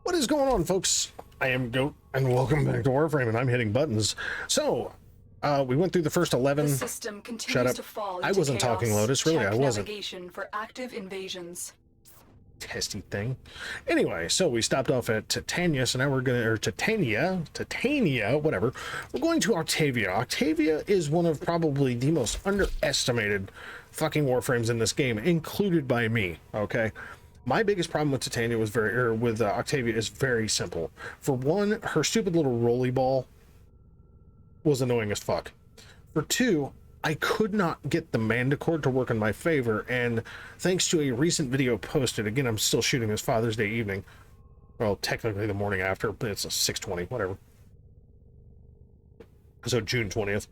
What is going on, folks? I am Goat, and welcome back to Warframe, and I'm hitting buttons. So, we went through the first 11. The system continues Shut up. to fall into I wasn't chaos. talking, Lotus. Really, Check I wasn't. Navigation for active invasions. Testy thing. Anyway, so we stopped off at Titania, so now we're gonna, or Titania, whatever. We're going to Octavia. Octavia is one of probably the most underestimated fucking Warframes in this game, included by me, okay? My biggest problem with Titania was with Octavia is very simple. For one, her stupid little rolly ball was annoying as fuck. For two, I could not get the Manticore to work in my favor, and thanks to a recent video posted, again, I'm still shooting this Father's Day evening. Well, technically the morning after, but it's a 6:20, whatever. So June 20th.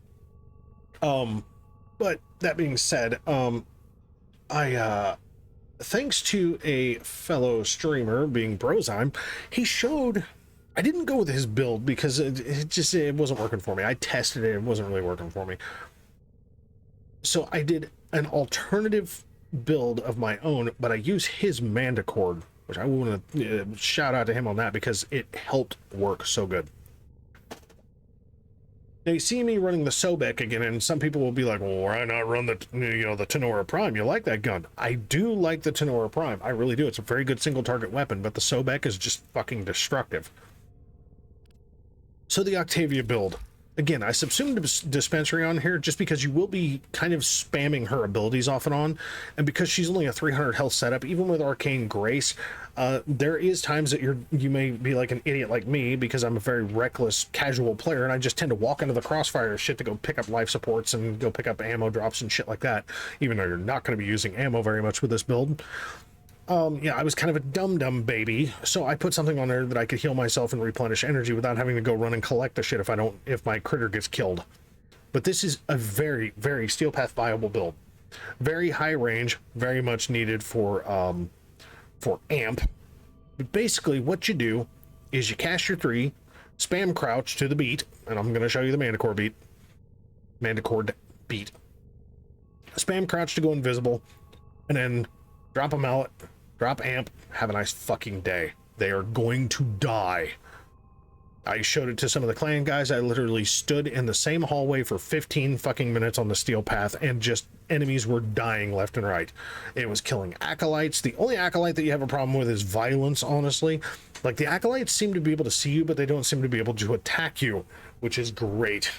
But that being said, thanks to a fellow streamer, being Brozyme, he showed... I didn't go with his build because it wasn't working for me. I tested it, it wasn't really working for me. So I did an alternative build of my own, but I use his Manticore, which I want to shout out to him on that because it helped work so good. Now you see me running the Sobek again, and some people will be like, well, why not run the Tenora Prime? You like that gun? I do like the Tenora Prime. I really do. It's a very good single target weapon, but the Sobek is just fucking destructive. So the Octavia build. Again, I subsumed Dispensary on here just because you will be kind of spamming her abilities off and on, and because she's only a 300 health setup, even with Arcane Grace, there is times that you may be like an idiot like me, because I'm a very reckless casual player, and I just tend to walk into the crossfire shit to go pick up life supports and go pick up ammo drops and shit like that, even though you're not going to be using ammo very much with this build. Yeah, I was kind of a dumb baby, so I put something on there that I could heal myself and replenish energy without having to go run and collect the shit if my critter gets killed. But this is a very, very Steel Path viable build. Very high range, very much needed for amp. But basically what you do is you cast your 3, spam crouch to the beat, and I'm going to show you the Manticore beat. Spam crouch to go invisible, and then drop a mallet, drop amp, have a nice fucking day. They are going to die. I showed it to some of the clan guys. I literally stood in the same hallway for 15 fucking minutes on the Steel Path, and just enemies were dying left and right. It was killing acolytes. The only acolyte that you have a problem with is violence, honestly. Like, the acolytes seem to be able to see you, but they don't seem to be able to attack you, which is great.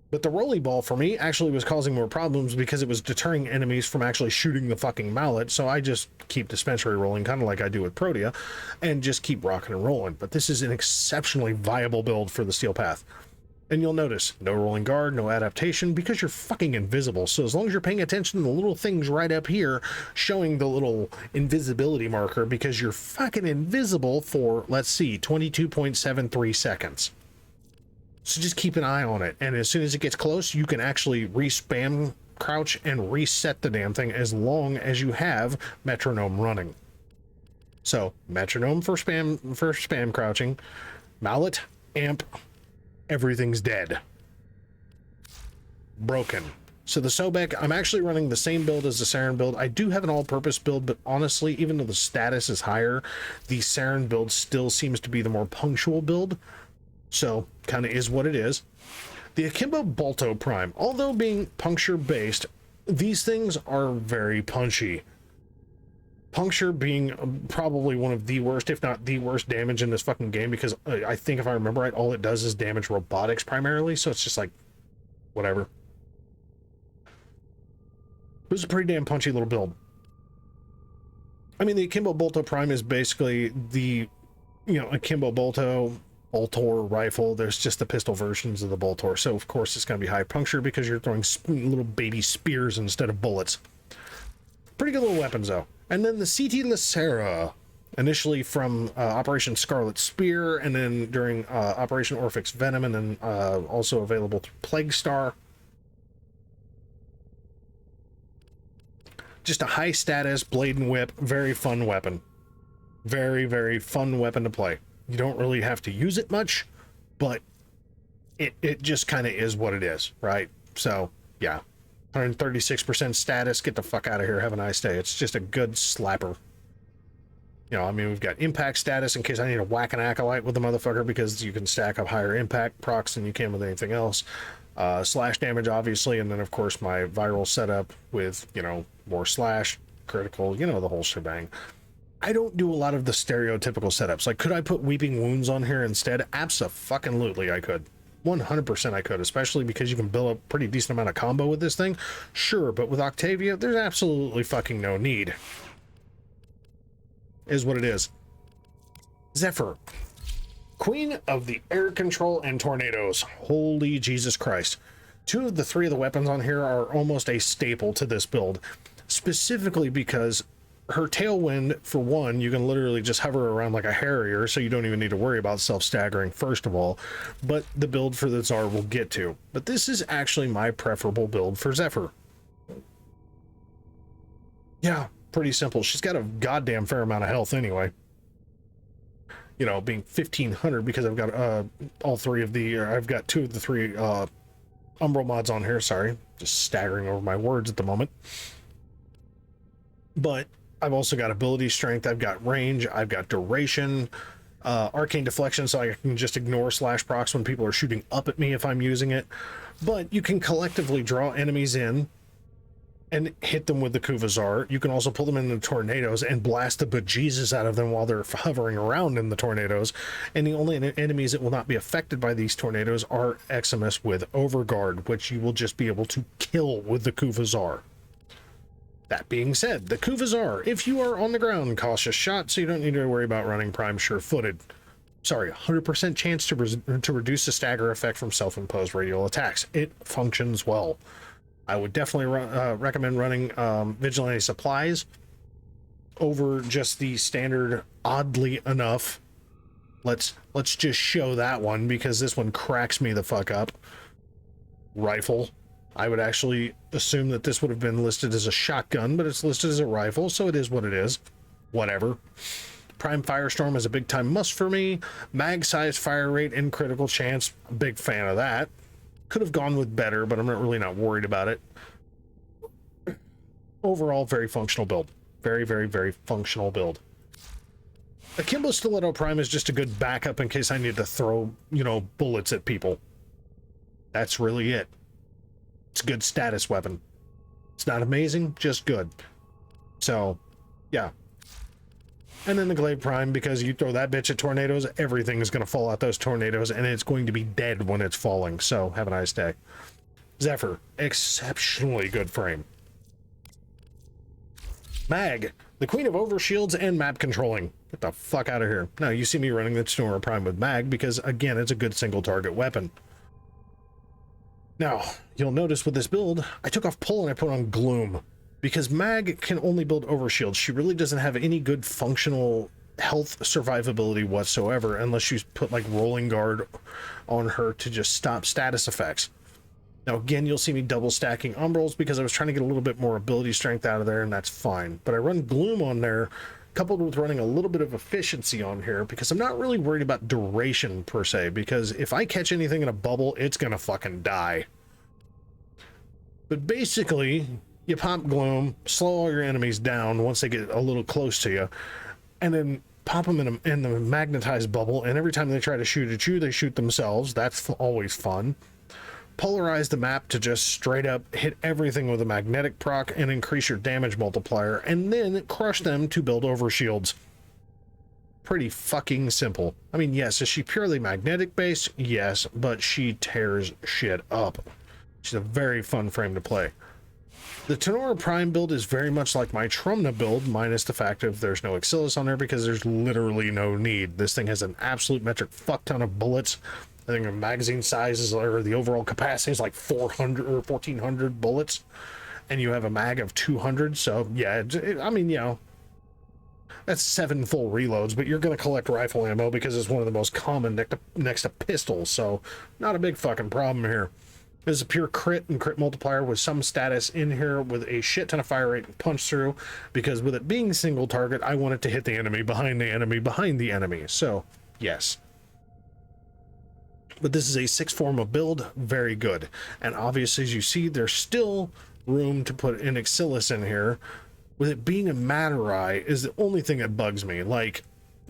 But the rolly ball for me actually was causing more problems because it was deterring enemies from actually shooting the fucking mallet. So I just keep Dispensary rolling, kind of like I do with Protea, and just keep rocking and rolling. But this is an exceptionally viable build for the Steel Path. And you'll notice no rolling guard, no adaptation, because you're fucking invisible. So as long as you're paying attention to the little things right up here showing the little invisibility marker, because you're fucking invisible for, let's see, 22.73 seconds. So just keep an eye on it, and as soon as it gets close, you can actually re-spam crouch and reset the damn thing as long as you have metronome running. So metronome for spam crouching, mallet, amp, everything's dead. Broken. So the Sobek, I'm actually running the same build as the Saren build. I do have an all-purpose build, but honestly, even though the status is higher, the Saren build still seems to be the more punctual build. So, kind of is what it is. The Akimbo Balto Prime, although being puncture based, these things are very punchy. Puncture being probably one of the worst, if not the worst, damage in this fucking game, because I think if I remember right, all it does is damage robotics primarily, so it's just like, whatever. It was a pretty damn punchy little build. I mean, the Akimbo Balto Prime is basically the, Akimbo Boltor rifle. There's just the pistol versions of the Boltor, so of course it's going to be high puncture because you're throwing little baby spears instead of bullets. Pretty good little weapons though. And then the CT Lacera, initially from Operation Scarlet Spear, and then during Operation Orphix Venom, and then also available through Plague Star. Just a high status blade and whip, very fun weapon. Very, very fun weapon to play. You don't really have to use it much, but it just kind of is what it is, right? So, yeah. 136% status, get the fuck out of here, have a nice day. It's just a good slapper. You know, I mean, we've got impact status in case I need to whack an acolyte with the motherfucker, because you can stack up higher impact procs than you can with anything else. Slash damage, obviously, and then of course my viral setup with, you know, more slash, critical, you know, the whole shebang. I don't do a lot of the stereotypical setups. Like, could I put Weeping Wounds on here instead? Abso-fucking-lutely I could. 100% I could, especially because you can build a pretty decent amount of combo with this thing. Sure, but with Octavia, there's absolutely fucking no need. Is what it is. Zephyr. Queen of the air control and tornadoes. Holy Jesus Christ. 2 of the 3 of the weapons on here are almost a staple to this build. Specifically because her tailwind, for one, you can literally just hover around like a harrier, so you don't even need to worry about self-staggering, first of all. But the build for the Tsar we'll get to. But this is actually my preferable build for Zephyr. Yeah, pretty simple. She's got a goddamn fair amount of health anyway. You know, being 1500 because I've got all 3 of the, I've got 2 of the 3 Umbral mods on here. Sorry, just staggering over my words at the moment. But I've also got ability strength, I've got range, I've got duration, arcane deflection, so I can just ignore slash procs when people are shooting up at me if I'm using it. But you can collectively draw enemies in and hit them with the Kuvazar. You can also pull them into tornadoes and blast the bejesus out of them while they're hovering around in the tornadoes. And the only enemies that will not be affected by these tornadoes are Eximus with Overguard, which you will just be able to kill with the Kuvazar. That being said, the Kuvazar, if you are on the ground, cautious shot, so you don't need to worry about running Prime sure-footed. Sorry, 100% chance to reduce the stagger effect from self-imposed radial attacks. It functions well. I would definitely recommend running Vigilante Supplies over just the standard, oddly enough. Let's just show that one, because this one cracks me the fuck up. Rifle. I would actually assume that this would have been listed as a shotgun, but it's listed as a rifle, so it is what it is. Whatever. Prime Firestorm is a big time must for me. Mag size fire rate and critical chance, big fan of that. Could have gone with better, but I'm not really not worried about it. Overall, very functional build. Very, very, very functional build. Akimbo Stiletto Prime is just a good backup in case I need to throw, you know, bullets at people. That's really it. It's a good status weapon. It's not amazing, just good. So, yeah. And then the Glaive Prime, because you throw that bitch at tornadoes, everything is going to fall out those tornadoes, and it's going to be dead when it's falling. So, have a nice day. Zephyr, exceptionally good frame. Mag, the queen of overshields and map controlling. Get the fuck out of here. Now, you see me running the Sonora Prime with Mag, because, again, it's a good single target weapon. Now, you'll notice with this build, I took off Pull and I put on Gloom, because Mag can only build overshields. She really doesn't have any good functional health survivability whatsoever, unless you put like Rolling Guard on her to just stop status effects. Now, again, you'll see me double stacking Umbrals because I was trying to get a little bit more ability strength out of there, and that's fine. But I run Gloom on there, coupled with running a little bit of efficiency on here, because I'm not really worried about duration per se, because if I catch anything in a bubble, it's gonna fucking die. But basically, you pop Gloom, slow all your enemies down once they get a little close to you, and then pop them in the magnetized bubble, and every time they try to shoot at you, they shoot themselves. That's always fun. Polarize the map to just straight up hit everything with a magnetic proc and increase your damage multiplier, and then crush them to build overshields. Pretty fucking simple. I mean, yes, is she purely magnetic based? Yes, but she tears shit up. She's a very fun frame to play. The Tenora Prime build is very much like my Trumna build, minus the fact of there's no Axillus on there, because there's literally no need. This thing has an absolute metric fuck ton of bullets. I think the magazine sizes, or the overall capacity is like 400 or 1400 bullets, and you have a mag of 200. So yeah, I mean, you know, that's 7 full reloads, but you're going to collect rifle ammo because it's one of the most common next to pistols. So not a big fucking problem here. This is a pure crit and crit multiplier with some status in here with a shit ton of fire rate and punch through, because with it being single target, I want it to hit the enemy behind the enemy behind the enemy. So yes. But this is a 6 form of build, very good. And obviously, as you see, there's still room to put an Axillus in here, with it being a Matter-Eye is the only thing that bugs me. Like,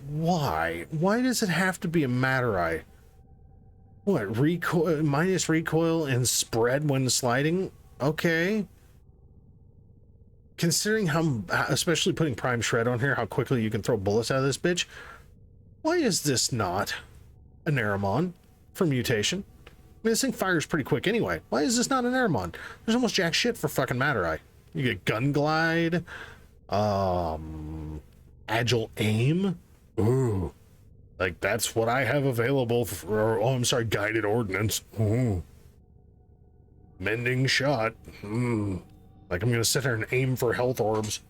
why? Why does it have to be a Matter-Eye? What, recoil, minus recoil and spread when sliding? Okay. Considering how, especially putting Prime Shred on here, how quickly you can throw bullets out of this bitch, why is this not an Aramon for mutation? I mean, this thing fires pretty quick anyway. Why is this not an Aramon? There's almost jack shit for fucking Matter-Eye. You get Gun Glide, Agile Aim. Ooh. Like, that's what I have available for, oh, I'm sorry, Guided Ordnance. Ooh. Mending Shot. Like, I'm gonna sit here and aim for health orbs.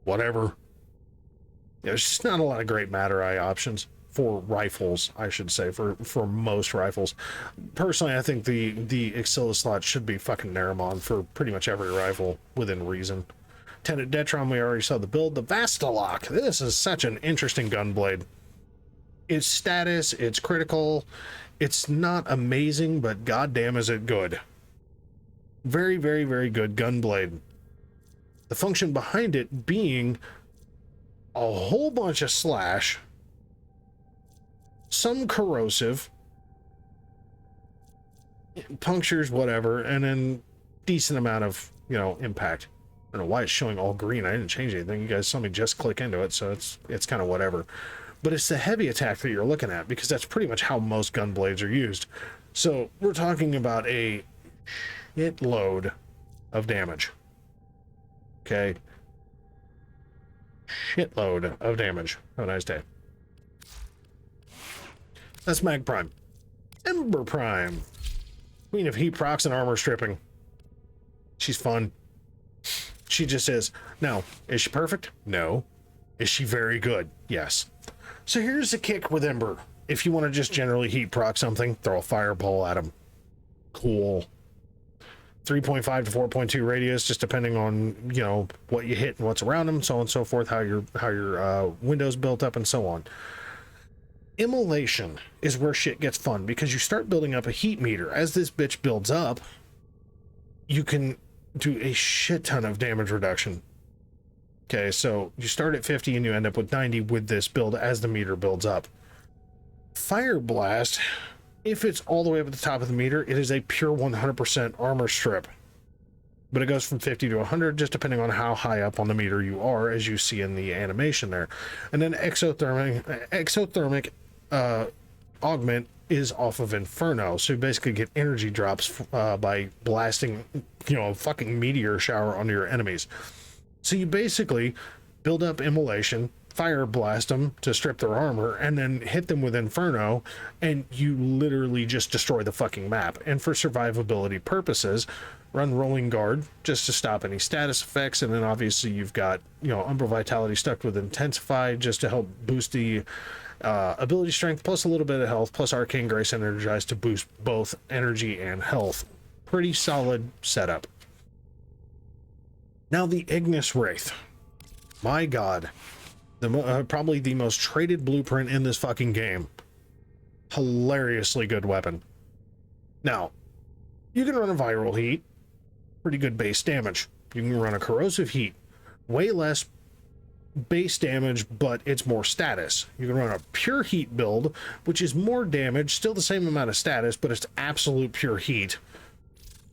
Whatever. Yeah, there's just not a lot of great Matter-Eye options for rifles, I should say, for most rifles. Personally, I think the Excilla slot should be fucking Naramon for pretty much every rifle within reason. Tenet Detron, we already saw the build. The Vastalok, this is such an interesting gunblade. Its status, it's critical, it's not amazing, but goddamn is it good. Very, very, very good gunblade. The function behind it being a whole bunch of slash, some corrosive, punctures, whatever, and then decent amount of, you know, impact. I don't know why it's showing all green. I didn't change anything. You guys saw me just click into it, so it's kind of whatever. But it's the heavy attack that you're looking at, because that's pretty much how most gun blades are used. So we're talking about a shitload of damage. Okay. Shitload of damage. Have a nice day. That's Mag Prime. Ember Prime. Queen of heat procs and armor stripping. She's fun. She just is. Now, is she perfect? No. Is she very good? Yes. So here's the kick with Ember. If you want to just generally heat proc something, throw a fireball at them. Cool. 3.5 to 4.2 radius, just depending on, you know, what you hit and what's around them, so on and so forth, how your window's built up and so on. Immolation is where shit gets fun, because you start building up a heat meter. As this bitch builds up, you can do a shit ton of damage reduction. Okay, so you start at 50 and you end up with 90 with this build as the meter builds up. Fire Blast, if it's all the way up at the top of the meter, it is a pure 100% armor strip. But it goes from 50 to 100, just depending on how high up on the meter you are, as you see in the animation there. And then exothermic augment is off of Inferno, so you basically get energy drops by blasting, you know, a fucking meteor shower onto your enemies. So you basically build up Immolation, fire blast them to strip their armor, and then hit them with Inferno, and you literally just destroy the fucking map. And for survivability purposes, run Rolling Guard just to stop any status effects, and then obviously you've got, you know, Umbral Vitality stuck with Intensify just to help boost the ability strength, plus a little bit of health, plus Arcane Grace Energized to boost both energy and health. Pretty solid setup. Now the Ignis Wraith. My god. Probably the most traded blueprint in this fucking game. Hilariously good weapon. Now, you can run a viral heat. Pretty good base damage. You can run a corrosive heat. Way less base damage, but it's more status. You can run a pure heat build, which is more damage, still the same amount of status, but it's absolute pure heat.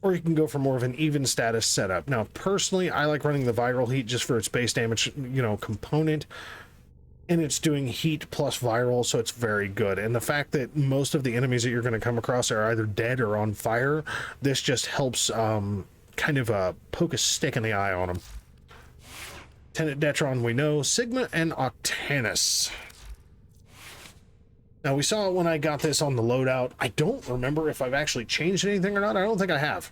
Or you can go for more of an even status setup. Now, personally, I like running the viral heat just for its base damage, you know, component. And it's doing heat plus viral, so it's very good. And the fact that most of the enemies that you're going to come across are either dead or on fire, this just helps kind of poke a stick in the eye on them. Tenet Detron, we know. Sigma and Octanus. Now, we saw it when I got this on the loadout. I don't remember if I've actually changed anything or not. I don't think I have.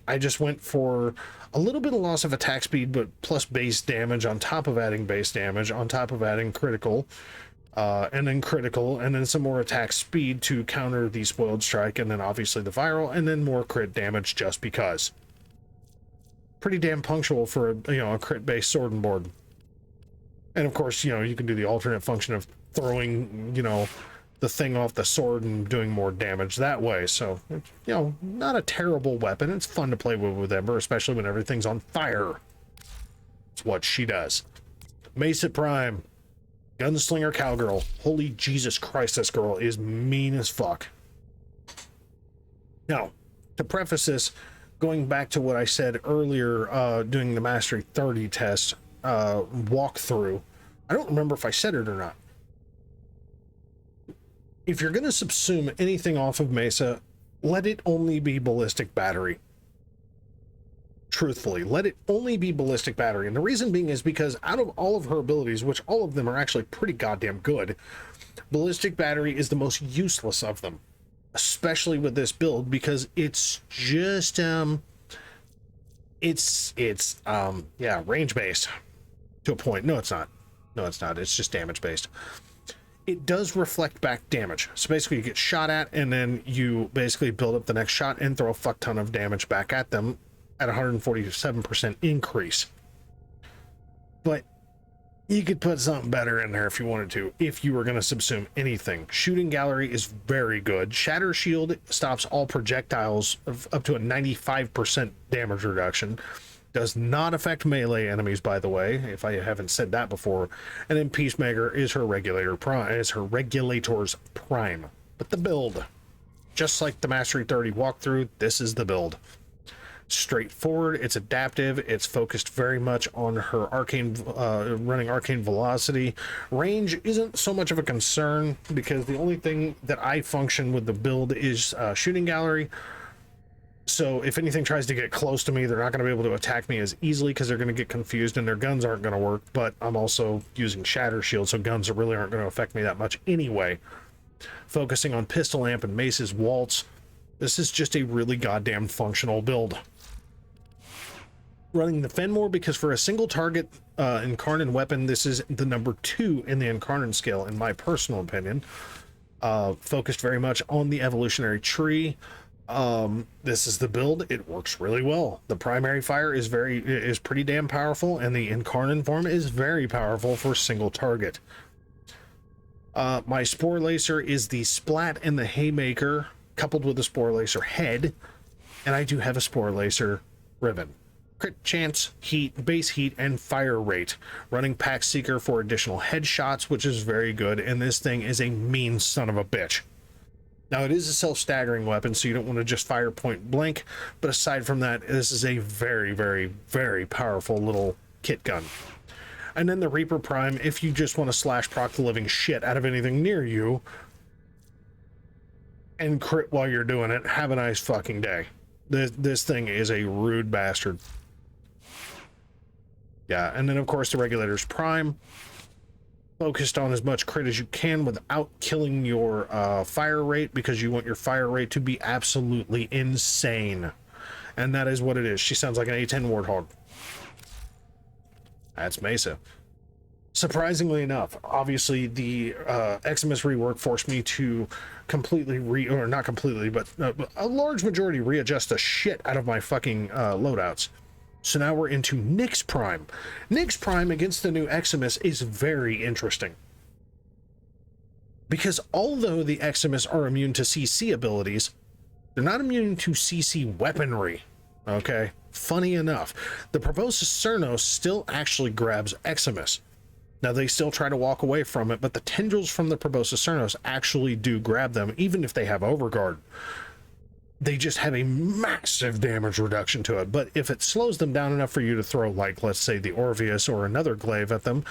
I just went for a little bit of loss of attack speed, but plus base damage on top of adding base damage, on top of adding critical, and then some more attack speed to counter the Spoiled Strike, and then obviously the viral, and then more crit damage just because. Pretty damn punctual for a, you know, a crit-based sword and board. And of course, you know, you can do the alternate function of throwing, you know, the thing off the sword and doing more damage that way. So, you know, not a terrible weapon. It's fun to play with Ember, especially when everything's on fire. It's what she does. Mesa Prime, Gunslinger Cowgirl. Holy Jesus Christ, this girl is mean as fuck. Now, to preface this, going back to what I said earlier, doing the Mastery 30 test walkthrough, I don't remember if I said it or not. If you're going to subsume anything off of Mesa, let it only be ballistic battery. Truthfully, let it only be ballistic battery. And the reason being is because out of all of her abilities, which all of them are actually pretty goddamn good, ballistic battery is the most useless of them. Especially with this build, because it's just yeah, range based to a point. No, it's not. It's just damage based. It does reflect back damage. So basically you get shot at and then you basically build up the next shot and throw a fuck ton of damage back at them at 147% increase. But you could put something better in there if you wanted to, if you were going to subsume anything. Shooting Gallery is very good. Shatter Shield stops all projectiles of up to a 95% damage reduction. Does not affect melee enemies, by the way, if I haven't said that before. And then Peacemaker is her regulator's prime. But the build, just like the Mastery 30 walkthrough, this is the build. Straightforward, it's adaptive, it's focused very much on her arcane running arcane velocity. Range isn't so much of a concern because the only thing that I function with the build is Shooting Gallery. So if anything tries to get close to me, they're not going to be able to attack me as easily because they're going to get confused and their guns aren't going to work. But I'm also using Shatter Shield, so guns really aren't going to affect me that much anyway. Focusing on Pistol Amp and Mace's Waltz, this is just a really goddamn functional build. Running the Fenmore because for a single target Incarnate weapon, this is the number 2 in the Incarnate scale, in my personal opinion. Focused very much on the evolutionary tree. This is the build. It works really well. The primary fire is pretty damn powerful, and the Incarnate form is very powerful for single target. My Spore Lacer is the Splat and the Haymaker coupled with the Spore Lacer head, and I do have a Spore Lacer ribbon. Crit chance, heat, base heat, and fire rate. Running Pack Seeker for additional headshots, which is very good, and this thing is a mean son of a bitch. Now, it is a self-staggering weapon, so you don't want to just fire point blank, but aside from that, this is a very, very, very powerful little kit gun. And then the Reaper Prime, if you just want to slash proc the living shit out of anything near you, and crit while you're doing it, have a nice fucking day. This thing is a rude bastard. Yeah, and then of course the Regulator's Prime, focused on as much crit as you can without killing your fire rate, because you want your fire rate to be absolutely insane. And that is what it is. She sounds like an A10 Warthog. That's Mesa. Surprisingly enough, obviously the Eximus rework forced me to completely or not completely, but a large majority readjust the shit out of my fucking loadouts. So now we're into Nyx Prime. Nyx Prime against the new Eximus is very interesting. Because although the Eximus are immune to CC abilities, they're not immune to CC weaponry. Okay? Funny enough, the Proboscis Cernos still actually grabs Eximus. Now, they still try to walk away from it, but the tendrils from the Proboscis Cernos actually do grab them, even if they have Overguard. They just have a massive damage reduction to it, but if it slows them down enough for you to throw, like, let's say the Orpheus or another glaive at them,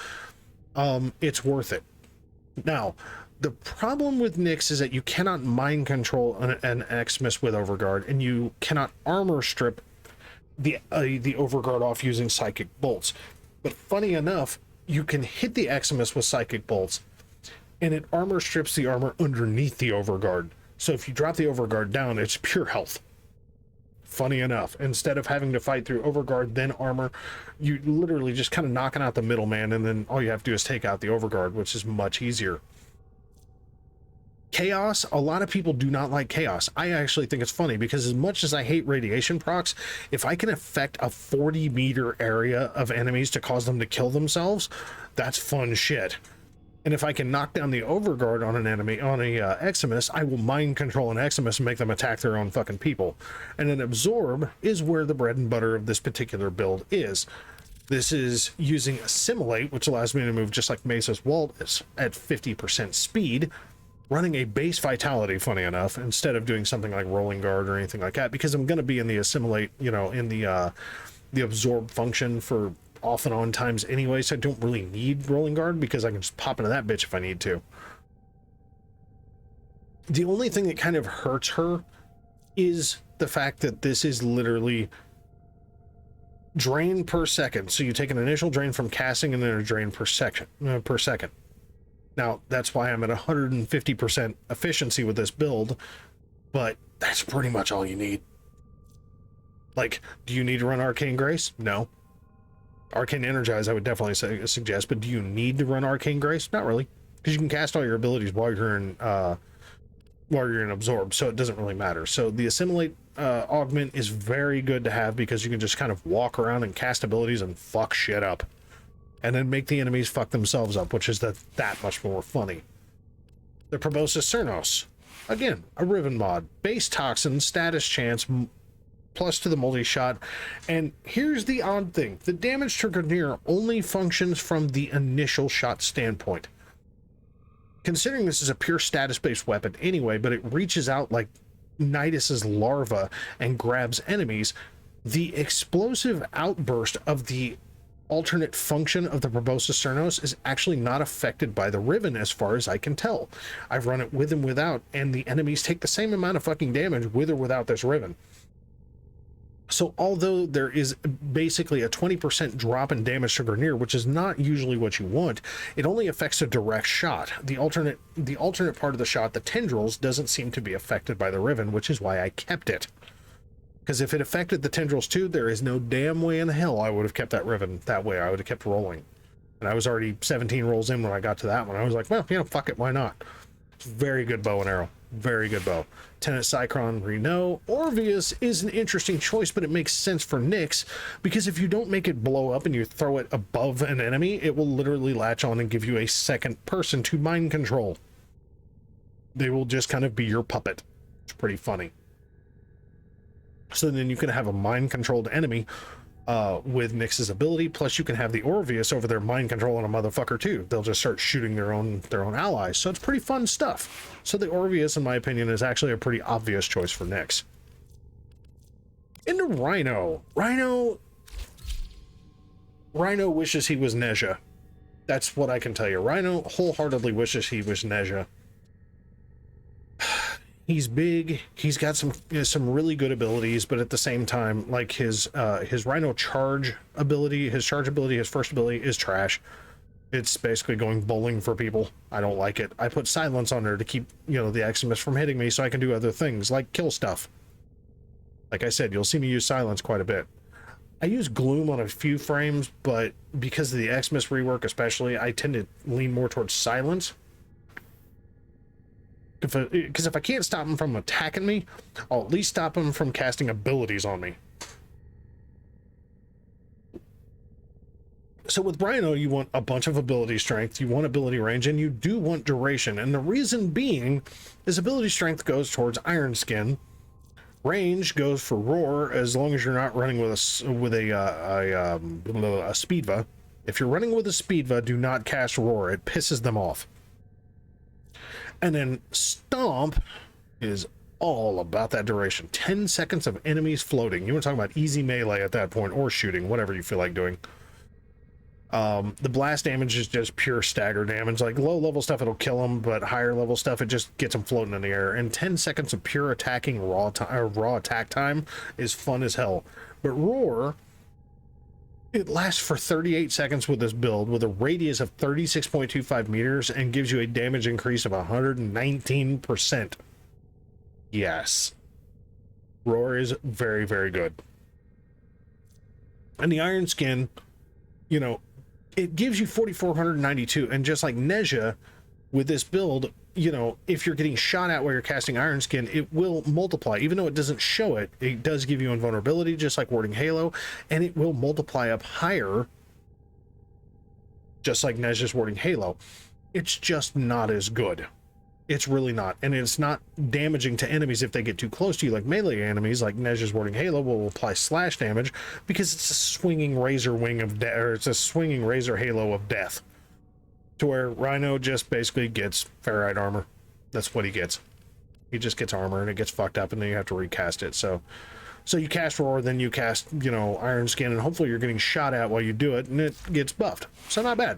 it's worth it. Now, the problem with Nyx is that you cannot mind control an Eximus with Overguard, and you cannot armor strip the Overguard off using Psychic Bolts. But funny enough, you can hit the Eximus with Psychic Bolts, and it armor strips the armor underneath the Overguard. So if you drop the Overguard down, it's pure health. Funny enough, instead of having to fight through Overguard, then armor, you literally just kind of knocking out the middleman, and then all you have to do is take out the Overguard, which is much easier. Chaos, a lot of people do not like Chaos. I actually think it's funny, because as much as I hate radiation procs, if I can affect a 40-meter area of enemies to cause them to kill themselves, that's fun shit. And if I can knock down the overguard on an enemy, on a Eximus, I will mind control an Eximus and make them attack their own fucking people. And an absorb is where the bread and butter of this particular build is. This is using Assimilate, which allows me to move just like Mesa's Walt is at 50% speed, running a base vitality, funny enough, instead of doing something like rolling guard or anything like that, because I'm going to be in the Assimilate, you know, in the absorb function for off and on times anyway, so I don't really need rolling guard because I can just pop into that bitch if I need to. The only thing that kind of hurts her is the fact that this is literally drain per second. So you take an initial drain from casting and then a drain per second. Now that's why I'm at 150% efficiency with this build, but that's pretty much all you need. Like, do you need to run Arcane Grace? No. Arcane Energize, I would definitely suggest, but do you need to run Arcane Grace? Not really, because you can cast all your abilities while you're in Absorb, so it doesn't really matter. So the Assimilate augment is very good to have because you can just kind of walk around and cast abilities and fuck shit up, and then make the enemies fuck themselves up, which is that much more funny. The Proboscis Cernos, again, a Riven mod, base toxin, status chance, plus to the multi-shot. And here's the odd thing: the damage to Grineer only functions from the initial shot standpoint. Considering this is a pure status-based weapon anyway, but it reaches out like Nidus's larva and grabs enemies, the explosive outburst of the alternate function of the Proboscis Cernos is actually not affected by the Riven as far as I can tell. I've run it with and without, and the enemies take the same amount of fucking damage with or without this Riven. So although there is basically a 20% drop in damage to Grineer, which is not usually what you want, it only affects a direct shot. The alternate part of the shot, the tendrils, doesn't seem to be affected by the Riven, which is why I kept it. Because if it affected the tendrils too, there is no damn way in hell I would have kept that Riven that way. I would have kept rolling. And I was already 17 rolls in when I got to that one. I was like, well, you know, fuck it, why not? It's very good bow and arrow. Very good bow. Tenet Cycron, Rhino. Orvius is an interesting choice, but it makes sense for Nyx, because if you don't make it blow up and you throw it above an enemy, it will literally latch on and give you a second person to mind control. They will just kind of be your puppet. It's pretty funny. So then you can have a mind controlled enemy with Nyx's ability, plus you can have the Orvius over there mind controlling a motherfucker too. They'll just start shooting their own allies, so it's pretty fun stuff. So the Orvius, in my opinion, is actually a pretty obvious choice for Nyx. Into Rhino. Rhino wishes he was Nezha. That's what I can tell you. Rhino wholeheartedly wishes he was Nezha. He's big. He's got some really good abilities, but at the same time, like his Rhino charge ability, his first ability is trash. It's basically going bowling for people. I don't like it. I put silence on there to keep, you know, the Eximus from hitting me so I can do other things like kill stuff. Like I said, you'll see me use silence quite a bit. I use gloom on a few frames, but because of the Eximus rework especially, I tend to lean more towards silence. Because if I can't stop him from attacking me, I'll at least stop him from casting abilities on me. So with Rhino, you want a bunch of ability strength, you want ability range, and you do want duration. And the reason being is ability strength goes towards Iron Skin. Range goes for Roar, as long as you're not running with a Speedva. If you're running with a Speedva, do not cast Roar. It pisses them off. And then Stomp is all about that duration. 10 seconds of enemies floating. You want to talk about easy melee at that point, or shooting, whatever you feel like doing. The blast damage is just pure stagger damage. Like low level stuff, it'll kill them, but higher level stuff, it just gets them floating in the air. And 10 seconds of pure attacking raw attack time is fun as hell. But Roar, it lasts for 38 seconds with this build, with a radius of 36.25 meters, and gives you a damage increase of 119%. Yes. Roar is very, very good. And the Iron Skin, you know, it gives you 4,492, and just like Nezha, with this build, you know, if you're getting shot at while you're casting Iron Skin, it will multiply. Even though it doesn't show it, it does give you invulnerability, just like Warding Halo, and it will multiply up higher, just like Nezha's Warding Halo. It's just not as good. It's really not. And it's not damaging to enemies if they get too close to you, like melee enemies, like Nezha's Warding Halo will apply slash damage because it's a swinging razor wing of death, or it's a swinging razor halo of death. To where Rhino just basically gets ferrite armor. That's what he gets. He just gets armor and it gets fucked up and then you have to recast it. So you cast Roar, then you cast, you know, Iron Skin, and hopefully you're getting shot at while you do it and it gets buffed. So not bad.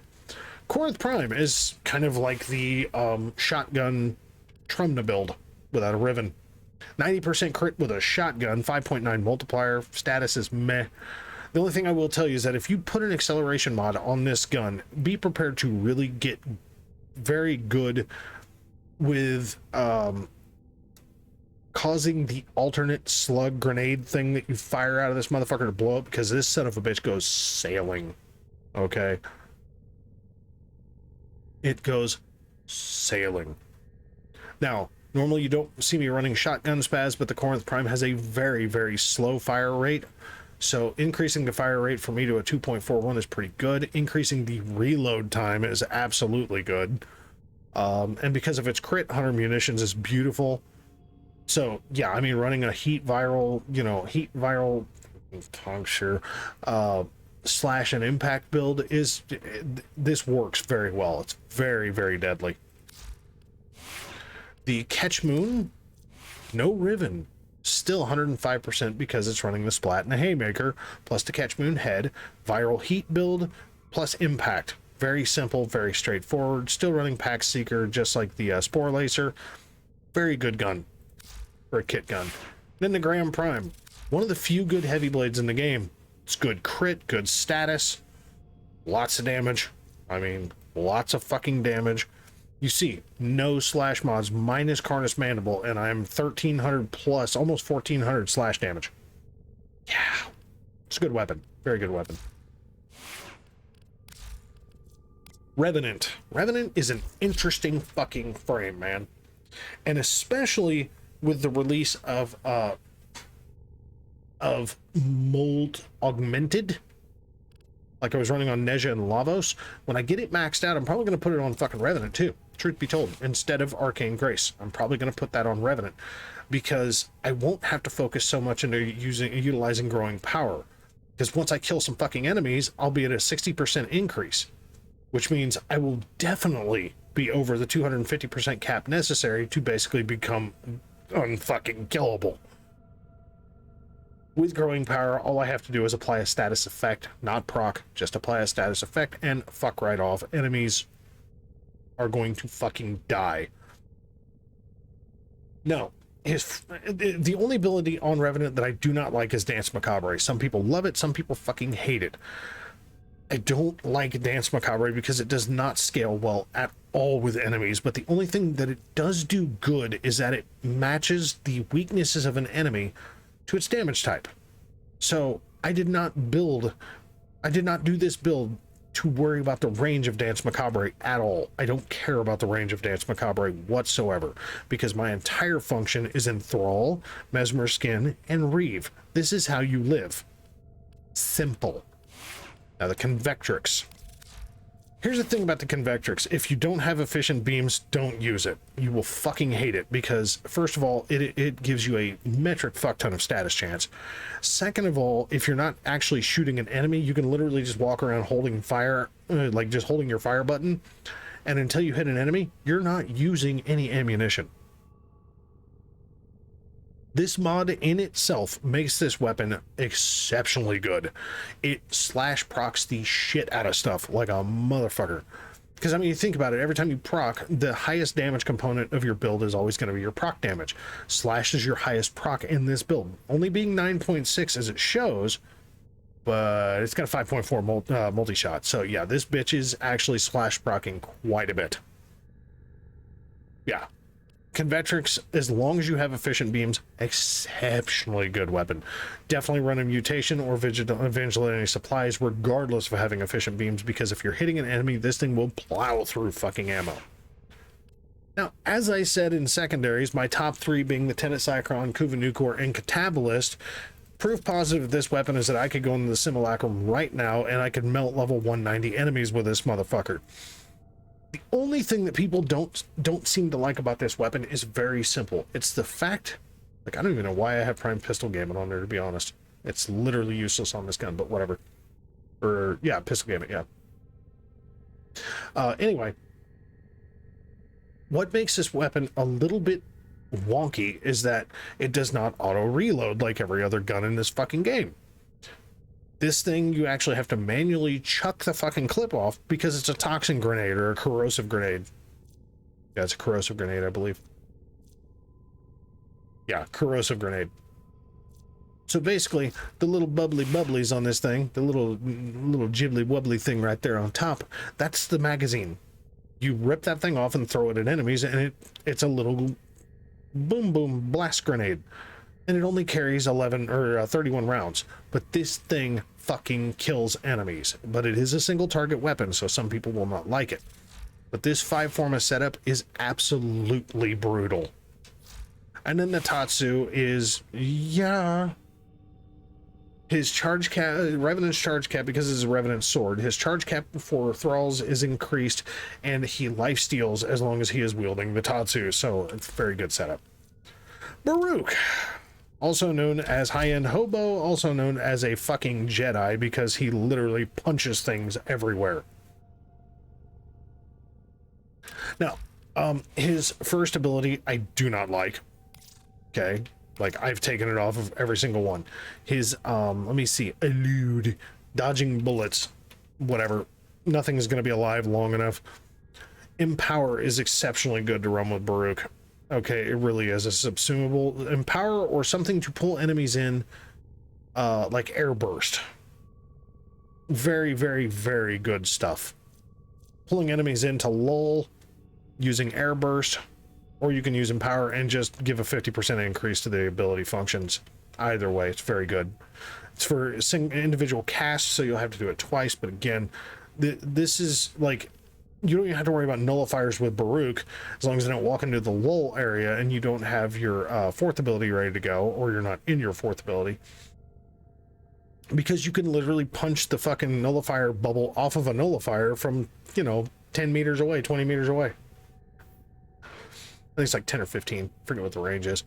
Corinth Prime is kind of like the shotgun Trumna build without a Riven. 90% crit with a shotgun, 5.9 multiplier, status is meh. The only thing I will tell you is that if you put an acceleration mod on this gun, be prepared to really get very good with causing the alternate slug grenade thing that you fire out of this motherfucker to blow up, because this son of a bitch goes sailing. Okay? It goes sailing. Now, normally you don't see me running shotgun spaz, but the Corinth Prime has a very, very slow fire rate. So increasing the fire rate for me to a 2.41 is pretty good. Increasing the reload time is absolutely good. And because of its crit, 100 munitions is beautiful. So, yeah, I mean, running a heat viral puncture, slash and impact build is, this works very well. It's very, very deadly. The Catch Moon, no Riven, still 105% because it's running the Splat and the Haymaker, plus the Catch Moon head, viral heat build, plus impact. Very simple, very straightforward. Still running Pack Seeker, just like the Spore Lacer. Very good gun for a kit gun. Then the Gara Prime, one of the few good heavy blades in the game. It's good crit, good status, lots of damage. I mean, lots of fucking damage. You see, no slash mods, minus Carnus Mandible, and I'm 1300 plus, almost 1400 slash damage. Yeah, it's a good weapon. Very good weapon. Revenant. Revenant is an interesting fucking frame, man. And especially with the release of Mold Augmented, like I was running on Nezha and Lavos. When I get it maxed out, I'm probably going to put it on fucking Revenant too, truth be told, instead of Arcane Grace. I'm probably going to put that on Revenant because I won't have to focus so much into utilizing growing power, because once I kill some fucking enemies, I'll be at a 60% increase, which means I will definitely be over the 250% cap necessary to basically become unfucking killable. With growing power, all I have to do is apply a status effect, not proc, just apply a status effect and fuck right off. Enemies are going to fucking die. No, the only ability on Revenant that I do not like is Dance Macabre. Some people love it, some people fucking hate it. I don't like Dance Macabre because it does not scale well at all with enemies, but the only thing that it does do good is that it matches the weaknesses of an enemy to its damage type. So I did not do this build to worry about the range of Dance Macabre at all. I don't care about the range of Dance Macabre whatsoever, because my entire function is Enthrall, Mesmer Skin, and Reeve. This is how you live. Simple. Now the Convectrix. Here's the thing about the Convectrix. If you don't have efficient beams, don't use it. You will fucking hate it because, first of all, it gives you a metric fuck ton of status chance. Second of all, if you're not actually shooting an enemy, you can literally just walk around holding fire, like just holding your fire button, and until you hit an enemy, you're not using any ammunition. This mod in itself makes this weapon exceptionally good. It slash procs the shit out of stuff like a motherfucker. Because, I mean, you think about it, every time you proc, the highest damage component of your build is always going to be your proc damage. Slash is your highest proc in this build. Only being 9.6 as it shows, but it's got a 5.4 multi-shot. So, yeah, this bitch is actually slash procking quite a bit. Yeah. Convectrix, as long as you have efficient beams, exceptionally good weapon. Definitely run a mutation or vigilante supplies regardless of having efficient beams, because if you're hitting an enemy, this thing will plow through fucking ammo. Now, as I said in secondaries, my top three being the Tenet Cycron, Kuva Nucor, and Catabolist, proof positive of this weapon is that I could go into the Simulacrum right now and I could melt level 190 enemies with this motherfucker. The only thing that people don't seem to like about this weapon is very simple. It's the fact, like, I don't even know why I have Prime Pistol Gamut on there, to be honest. It's literally useless on this gun, but whatever. Or, yeah, Pistol Gamut, yeah. Anyway, what makes this weapon a little bit wonky is that it does not auto-reload like every other gun in this fucking game. This thing, you actually have to manually chuck the fucking clip off because it's a toxin grenade or a corrosive grenade. Yeah, it's a corrosive grenade, I believe. Yeah, corrosive grenade. So basically, the little bubbly bubblies on this thing, the little jibbly wobbly thing right there on top, that's the magazine. You rip that thing off and throw it at enemies, and it's a little boom boom blast grenade. And it only carries 11 or 31 rounds. But this thing fucking kills enemies. But it is a single target weapon, so some people will not like it. But this 5-forma setup is absolutely brutal. And then the Tatsu is, yeah, his charge cap, Revenant's charge cap, because it's a Revenant sword, his charge cap for thralls is increased, and he lifesteals as long as he is wielding the Tatsu. So it's a very good setup. Baruch, also known as high-end hobo, also known as a fucking Jedi, because he literally punches things everywhere. Now, his first ability I do not like. Okay, like I've taken it off of every single one. His let me see, elude, dodging bullets, whatever, nothing is going to be alive long enough. Empower is exceptionally good to run with Baruch. Okay, it really is a subsumable. Empower or something to pull enemies in, like air burst. Very, very, very good stuff. Pulling enemies into lull using air burst, or you can use Empower and just give a 50% increase to the ability functions. Either way, it's very good. It's for individual casts, so you'll have to do it twice, but again, this is like, you don't even have to worry about nullifiers with Baruch, as long as they don't walk into the lull area and you don't have your fourth ability ready to go, or you're not in your fourth ability. Because you can literally punch the fucking nullifier bubble off of a nullifier from, 10 meters away, 20 meters away. I think it's like 10 or 15. Forget what the range is.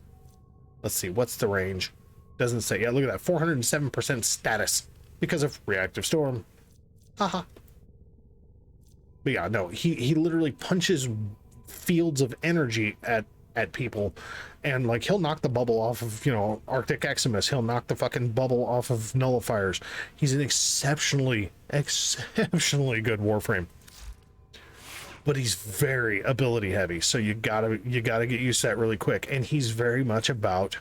Let's see, what's the range? Doesn't say. Yeah, look at that, 407% status because of reactive storm. Haha. But yeah, no, he literally punches fields of energy at people, and like he'll knock the bubble off of, Arctic Eximus. He'll knock the fucking bubble off of nullifiers. He's an exceptionally good Warframe. But he's very ability heavy, so you gotta get used to that really quick. And he's very much about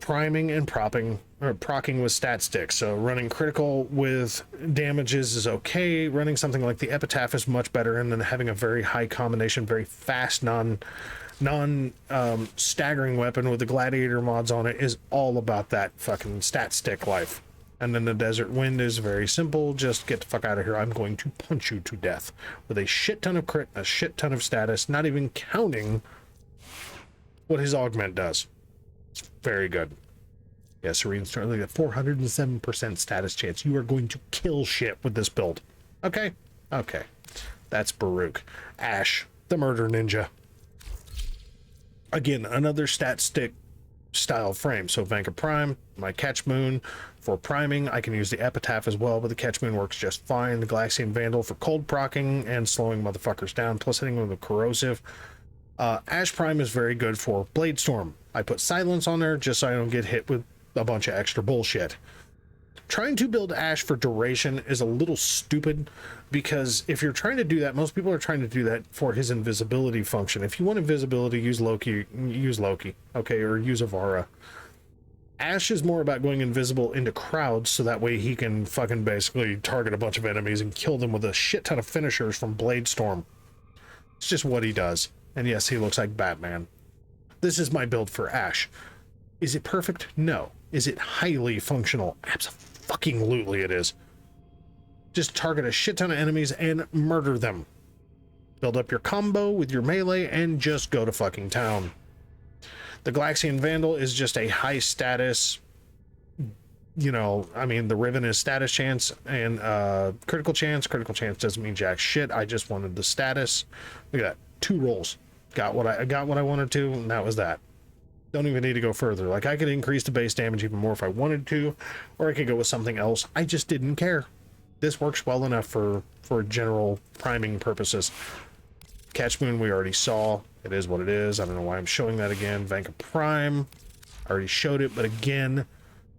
priming and procking with stat sticks. So running critical with damages is okay. Running something like the Epitaph is much better, and then having a very high combination, very fast, non staggering weapon with the gladiator mods on it is all about that fucking stat stick life. And then the Desert Wind is very simple. Just get the fuck out of here. I'm going to punch you to death with a shit ton of crit, a shit ton of status, not even counting what his augment does. It's very good. Yeah, Serene Star, look at 407% status chance. You are going to kill shit with this build. Okay? Okay. That's Baruch. Ash, the murder ninja. Again, another stat stick style frame. So Gara Prime, my Catch Moon for priming. I can use the Epitaph as well, but the Catch Moon works just fine. The Galaxian Vandal for cold procking and slowing motherfuckers down, plus hitting with a corrosive. Ash Prime is very good for Blade Storm. I put silence on there just so I don't get hit with a bunch of extra bullshit. Trying to build Ash for duration is a little stupid, because if you're trying to do that, most people are trying to do that for his invisibility function. If you want invisibility, use Loki, okay, or use Avara. Ash is more about going invisible into crowds, so that way he can fucking basically target a bunch of enemies and kill them with a shit ton of finishers from Blade Storm. It's just what he does. And yes, he looks like Batman. This is my build for Ash. Is it perfect? No. Is it highly functional? Absolutely it is. Just target a shit ton of enemies and murder them. Build up your combo with your melee and just go to fucking town. The Galaxian Vandal is just a high status you know, I mean, the Riven is status chance and critical chance. Critical chance doesn't mean jack shit. I just wanted the status. Look at that. 2 rolls. Got what I wanted to, and that was that. Don't even need to go further. Like, I could increase the base damage even more if I wanted to, or I could go with something else. I just didn't care. This works well enough for general priming purposes. Catch Moon we already saw. It is what it is. I don't know why I'm showing that again. Gara Prime. I already showed it, but again,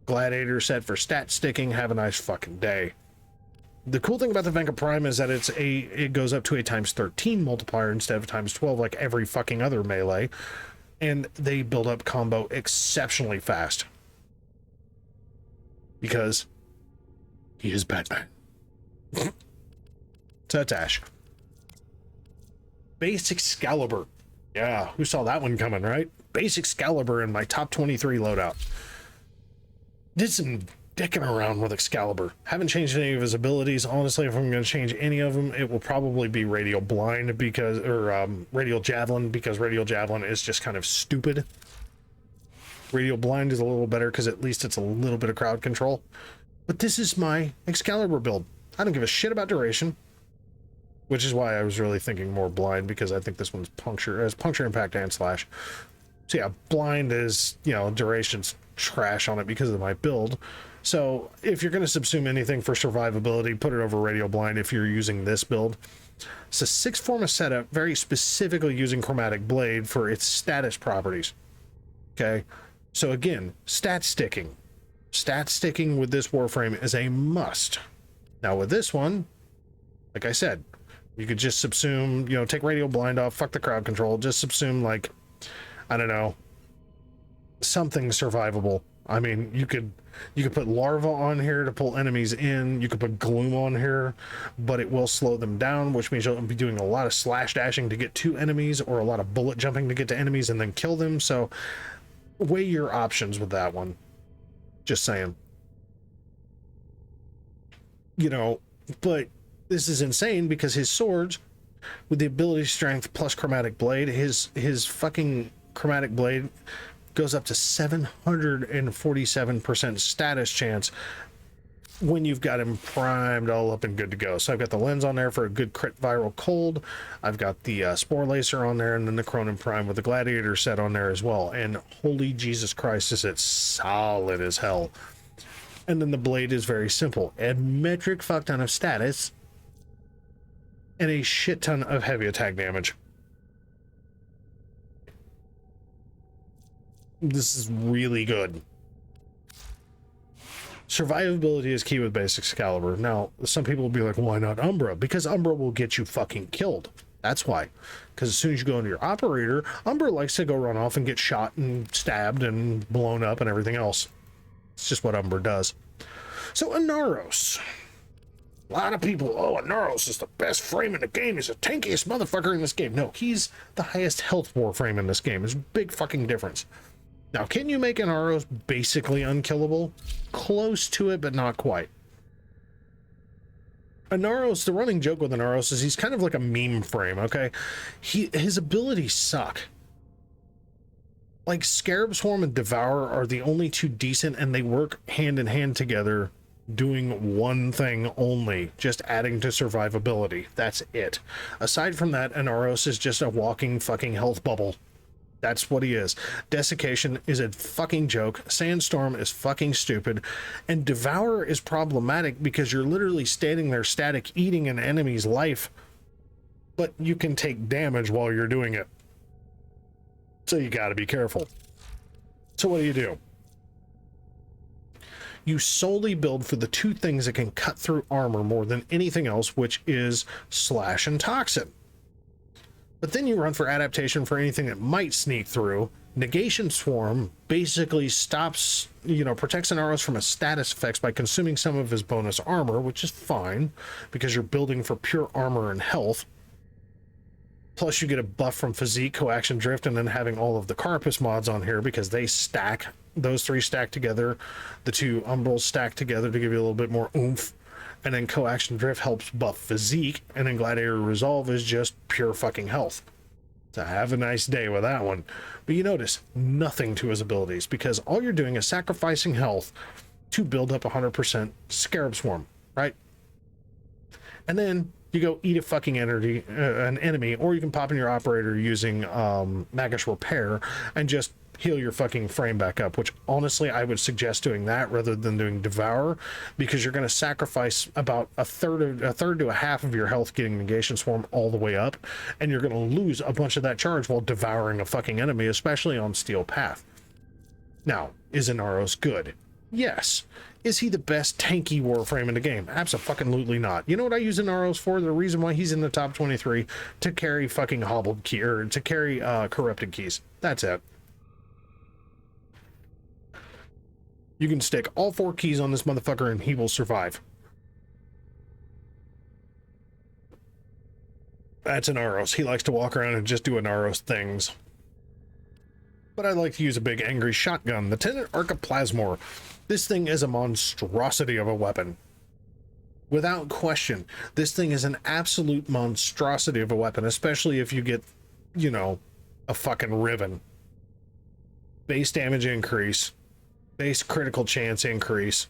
Gladiator set for stat sticking. Have a nice fucking day. The cool thing about the Gara Prime is that it goes up to a ×13 multiplier instead of ×12 like every fucking other melee. And they build up combo exceptionally fast. Because he is Batman. So that's Ash. Base Excalibur. Yeah, who saw that one coming, right? Base Excalibur in my top 23 loadout. Did some dicking around with Excalibur. Haven't changed any of his abilities. Honestly, if I'm going to change any of them, it will probably be Radial Blind because, or Radial Javelin, because Radial Javelin is just kind of stupid. Radial Blind is a little better because at least it's a little bit of crowd control. But this is my Excalibur build. I don't give a shit about duration, which is why I was really thinking more Blind, because I think this one's has Puncture, Impact, and Slash. So yeah, Blind is, you know, duration's trash on it because of my build. So if you're going to subsume anything for survivability, put it over Radial Blind if you're using this build. It's a 6-form setup, very specifically using Chromatic Blade for its status properties. Okay, so again, stat sticking. Stat sticking with this Warframe is a must. Now with this one, like I said, you could just subsume, you know, take Radial Blind off, fuck the crowd control, just subsume, like, I don't know, something survivable. I mean, you could put Larva on here to pull enemies in. You could put Gloom on here, but it will slow them down, which means you'll be doing a lot of slash dashing to get to enemies, or a lot of bullet jumping to get to enemies and then kill them. So weigh your options with that one. Just saying. You know, but this is insane because his swords, with the ability strength plus Chromatic Blade, his fucking Chromatic Blade goes up to 747% status chance when you've got him primed all up and good to go. So I've got the lens on there for a good crit viral cold. I've got the Spore Lacer on there, and then the Cronin Prime with the Gladiator set on there as well. And holy Jesus Christ, is it solid as hell. And then the blade is very simple. A metric fuck ton of status and a shit ton of heavy attack damage. This is really good. Survivability is key with basic Excalibur. Now, some people will be like, why not Umbra? Because Umbra will get you fucking killed. That's why. Because as soon as you go into your operator, Umbra likes to go run off and get shot and stabbed and blown up and everything else. It's just what Umbra does. So Anaros. A lot of people, oh, Anaros is the best frame in the game. He's the tankiest motherfucker in this game. No, he's the highest health Warframe in this game. There's a big fucking difference. Now, can you make Anaros basically unkillable? Close to it, but not quite. Anaros, the running joke with Anaros is he's kind of like a meme frame, okay? His abilities suck. Like, Scarab Swarm and Devour are the only two decent, and they work hand in hand together, doing one thing only, just adding to survivability. That's it. Aside from that, Anaros is just a walking fucking health bubble. That's what he is. Desiccation is a fucking joke. Sandstorm is fucking stupid. And Devour is problematic because you're literally standing there static eating an enemy's life, but you can take damage while you're doing it. So you gotta be careful. So what do? You solely build for the two things that can cut through armor more than anything else, which is Slash and Toxin. But then you run for adaptation for anything that might sneak through. Negation Swarm basically stops, you know, protects Anaros from his status effects by consuming some of his bonus armor, which is fine because you're building for pure armor and health. Plus you get a buff from Physique, Coaction Drift, and then having all of the Carapace mods on here because they stack. Those three stack together. The two Umbrals stack together to give you a little bit more oomph. And then Coaction Drift helps buff Physique, and then Gladiator Resolve is just pure fucking health. So have a nice day with that one. But you notice nothing to his abilities, because all you're doing is sacrificing health to build up 100% Scarab Swarm, right? And then you go eat a fucking an enemy, or you can pop in your operator using Magish Repair and just heal your fucking frame back up, which honestly I would suggest doing that rather than doing Devour, because you're going to sacrifice about a third to a half of your health getting Negation Swarm all the way up, and you're going to lose a bunch of that charge while devouring a fucking enemy, especially on Steel Path. Now, is Anaros good? Yes. Is he the best tanky Warframe in the game? Absolutely not. You know what I use Anaros for? The reason why he's in the top 23, to carry fucking hobbled key, or to carry corrupted keys. That's it. You can stick all 4 keys on this motherfucker and he will survive. That's Anaros. He likes to walk around and just do Anaros things. But I like to use a big angry shotgun, the Tenant Archiplasmor. This thing is a monstrosity of a weapon. Without question, this thing is an absolute monstrosity of a weapon, especially if you get, you know, a fucking Riven. Base damage increase, base critical chance increase,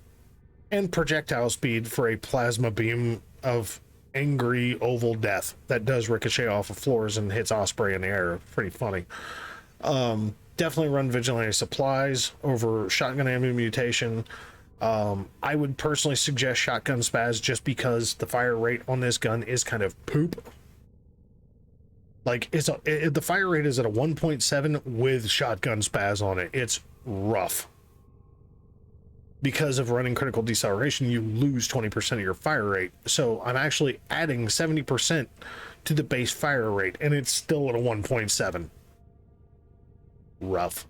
and projectile speed for a plasma beam of angry oval death that does ricochet off of floors and hits Osprey in the air. Pretty funny. Definitely run Vigilante Supplies over Shotgun Ammo Mutation. I would personally suggest Shotgun Spaz just because the fire rate on this gun is kind of poop. Like, the fire rate is at a 1.7 with Shotgun Spaz on it. It's rough. Because of running critical deceleration, you lose 20% of your fire rate. So I'm actually adding 70% to the base fire rate, and it's still at a 1.7. Rough.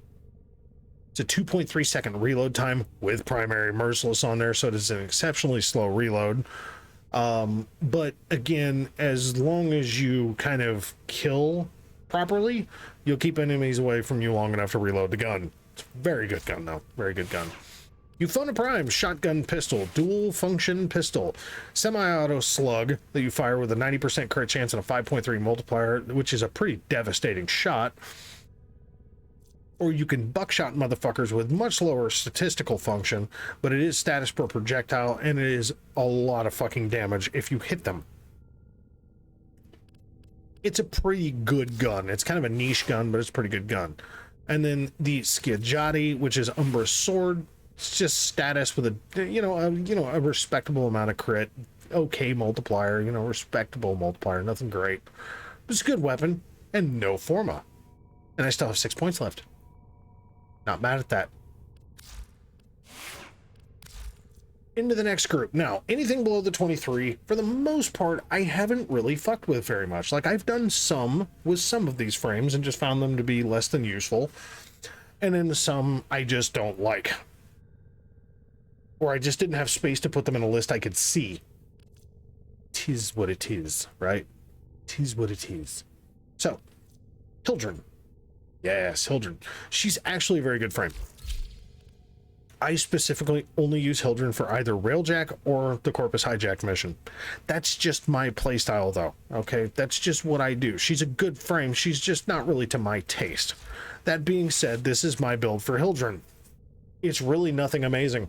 It's a 2.3 second reload time with primary merciless on there, so it is an exceptionally slow reload. But again, as long as you kind of kill properly, you'll keep enemies away from you long enough to reload the gun. It's a very good gun, though. Very good gun. Euphona Prime shotgun pistol, dual function pistol, semi-auto slug that you fire with a 90% crit chance and a 5.3 multiplier, which is a pretty devastating shot. Or you can buckshot motherfuckers with much lower statistical function, but it is status per projectile, and it is a lot of fucking damage if you hit them. It's a pretty good gun. It's kind of a niche gun, but it's a pretty good gun. And then the Schiaggiati, which is Umbra's sword. It's just status with a respectable amount of crit. Okay multiplier, respectable multiplier. Nothing great. But it's a good weapon, and no Forma. And I still have 6 points left. Not mad at that. Into the next group. Now, anything below the 23, for the most part, I haven't really fucked with very much. Like, I've done some with some of these frames and just found them to be less than useful. And then some I just don't like. Or I just didn't have space to put them in a list I could see. 'Tis what it is, right? 'Tis what it is. So, Hildren. Yes, Hildren. She's actually a very good frame. I specifically only use Hildren for either Railjack or the Corpus Hijack mission. That's just my playstyle, though, okay? That's just what I do. She's a good frame. She's just not really to my taste. That being said, this is my build for Hildren. It's really nothing amazing.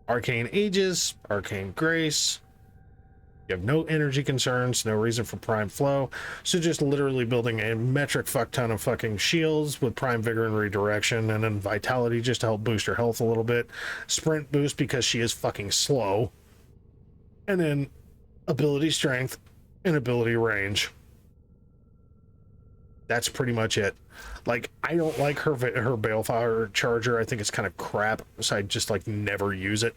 Arcane Aegis, Arcane Grace. You have no energy concerns, no reason for prime flow, so just literally building a metric fuck ton of fucking shields with prime vigor and redirection, and then vitality just to help boost her health a little bit, sprint boost because she is fucking slow, and then ability strength and ability range. That's pretty much it. Like, I don't like her Balefire Charger. I think it's kind of crap, so I just like never use it.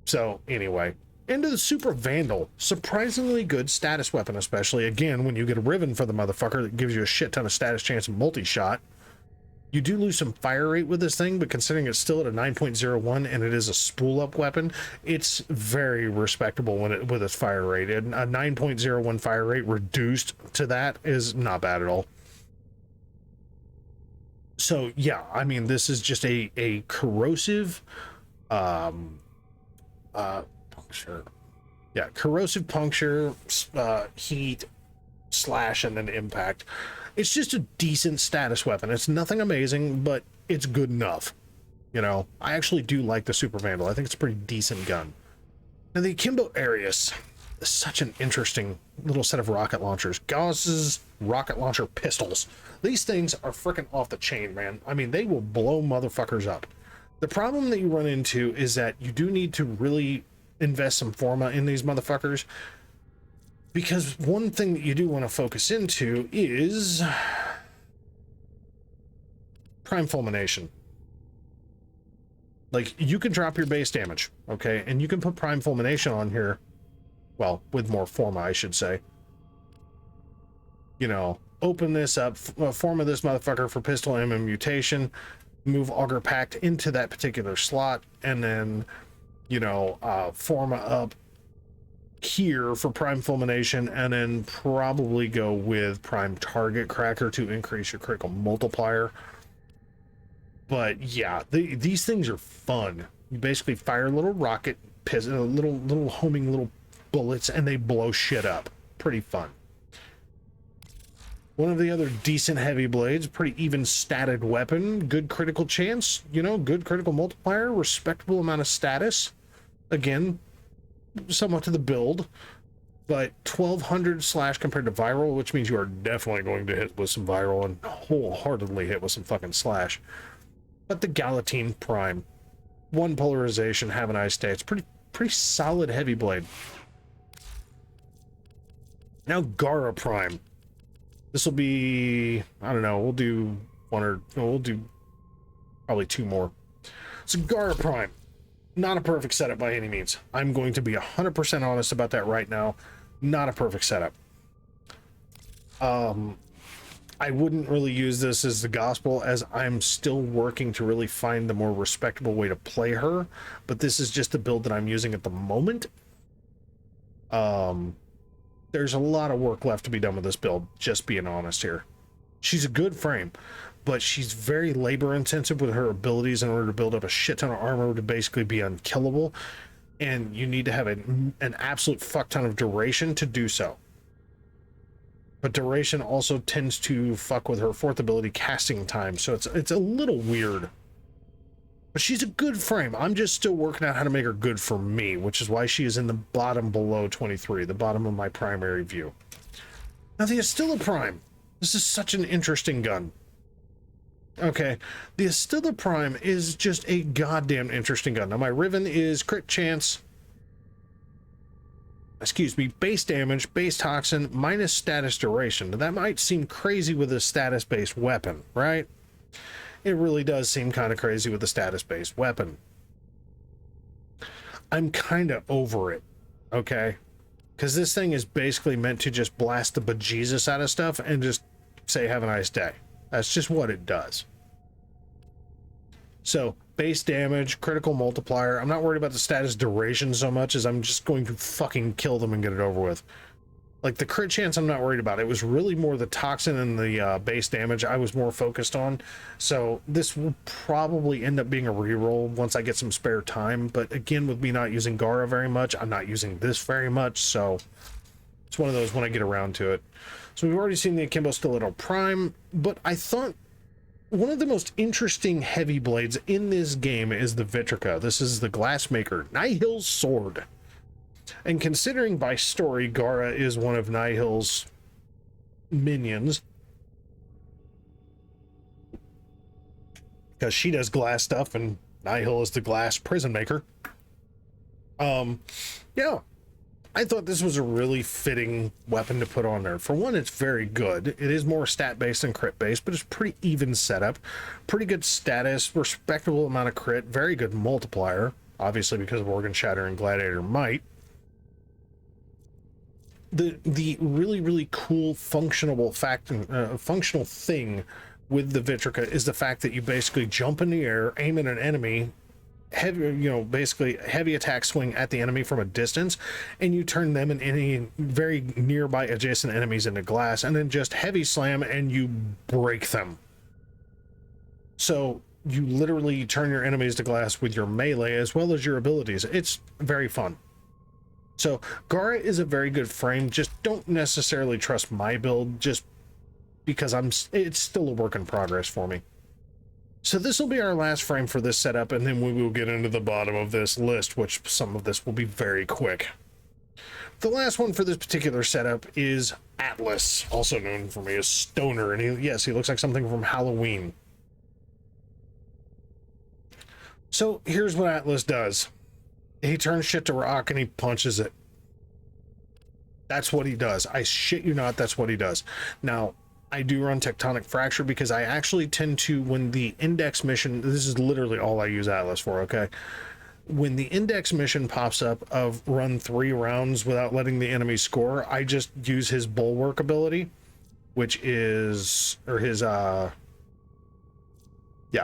So anyway, into the Super Vandal. Surprisingly good status weapon, especially again when you get a Riven for the motherfucker that gives you a shit ton of status chance and multi-shot. You do lose some fire rate with this thing, but considering it's still at a 9.01 and it is a spool up weapon, it's very respectable with its fire rate. And a 9.01 fire rate reduced to that is not bad at all. So yeah, I mean, this is just a corrosive puncture. Yeah, corrosive puncture, heat, slash, and then impact. It's just a decent status weapon. It's nothing amazing, but it's good enough. You know, I actually do like the Super Vandal. I think it's a pretty decent gun. Now the Akimbo Arius is such an interesting little set of rocket launchers. Gauss's rocket launcher pistols. These things are freaking off the chain, man. I mean, they will blow motherfuckers up. The problem that you run into is that you do need to really invest some forma in these motherfuckers, because one thing that you do want to focus into is prime fulmination. Like, you can drop your base damage, okay, and you can put prime fulmination on here, well, with more forma, I should say. You know, open this up, forma this motherfucker for pistol ammo mutation, move Auger Pact into that particular slot, and then, you know, forma up here for prime fulmination, and then probably go with prime target cracker to increase your critical multiplier. But yeah, these things are fun. You basically fire little rocket little homing little bullets, and they blow shit up. Pretty fun. One of the other decent heavy blades, pretty even statted weapon, good critical chance, you know, good critical multiplier, respectable amount of status. Again, somewhat to the build, but 1200 slash compared to viral, which means you are definitely going to hit with some viral and wholeheartedly hit with some fucking slash. But the Galatine Prime, one polarization, have a nice day. It's pretty solid heavy blade. Now Gara Prime. This will be, I don't know, we'll do we'll do probably two more. So Gara Prime, not a perfect setup by any means. I'm going to be 100% honest about that right now. Not a perfect setup. I wouldn't really use this as the gospel, as I'm still working to really find the more respectable way to play her, but this is just the build that I'm using at the moment. There's a lot of work left to be done with this build, just being honest here. She's a good frame, but she's very labor intensive with her abilities in order to build up a shit ton of armor to basically be unkillable, and you need to have an absolute fuck ton of duration to do so. But duration also tends to fuck with her fourth ability, casting time, so it's a little weird. But she's a good frame. I'm just still working out how to make her good for me, which is why she is in the bottom below 23, the bottom of my primary view. Now the Astilla Prime. This is such an interesting gun. Okay, the Astilla Prime is just a goddamn interesting gun. Now my Riven is crit chance, base damage, base toxin, minus status duration. Now, that might seem crazy with a status-based weapon, right? It really does seem kind of crazy with a status-based weapon. I'm kind of over it, okay? Because this thing is basically meant to just blast the bejesus out of stuff and just say, have a nice day. That's just what it does. So, base damage, critical multiplier. I'm not worried about the status duration so much as I'm just going to fucking kill them and get it over with. Like, the crit chance I'm not worried about. It was really more the toxin and the base damage I was more focused on. So, this will probably end up being a reroll once I get some spare time. But again, with me not using Gara very much, I'm not using this very much. So, it's one of those when I get around to it. So, we've already seen the Akimbo Stiletto Prime. But I thought one of the most interesting heavy blades in this game is the Vitrica. This is the Glassmaker, Nihil's sword. And considering by story, Gara is one of Nihil's minions, because she does glass stuff and Nihil is the glass prison maker. Yeah, I thought this was a really fitting weapon to put on there. For one, it's very good. It is more stat-based than crit-based, but it's pretty even setup. Pretty good status, respectable amount of crit, very good multiplier, obviously because of Organ Shatter and Gladiator Might. The really, really cool functional thing with the Vitrica is the fact that you basically jump in the air, aim at an enemy, basically heavy attack swing at the enemy from a distance, and you turn them and any very nearby adjacent enemies into glass, and then just heavy slam and you break them. So you literally turn your enemies to glass with your melee as well as your abilities. It's very fun. So Gara is a very good frame. Just don't necessarily trust my build. Just because it's still a work in progress for me. So this will be our last frame for this setup, and then we will get into the bottom of this list, which some of this will be very quick. The last one for this particular setup is Atlas, also known for me as Stoner, and he looks like something from Halloween. So here's what Atlas does. He turns shit to rock and he punches it. That's what he does. I shit you not, that's what he does. Now, I do run Tectonic Fracture because I actually tend to, when the index mission, this is literally all I use Atlas for, okay? When the index mission pops up of run 3 rounds without letting the enemy score, I just use his Bulwark ability, which is, or his, I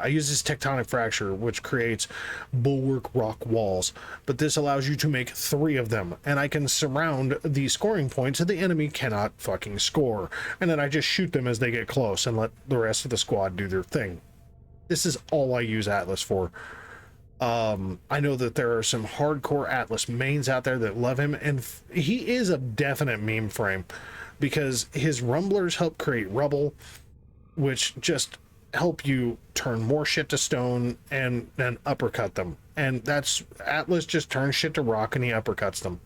use this Tectonic Fracture, which creates Bulwark rock walls, but this allows you to make 3 of them, and I can surround the scoring points so the enemy cannot fucking score, and then I just shoot them as they get close and let the rest of the squad do their thing. This is all I use Atlas for. I know that there are some hardcore Atlas mains out there that love him, and he is a definite meme frame, because his rumblers help create rubble, which just help you turn more shit to stone and then uppercut them. And that's, Atlas just turns shit to rock and he uppercuts them.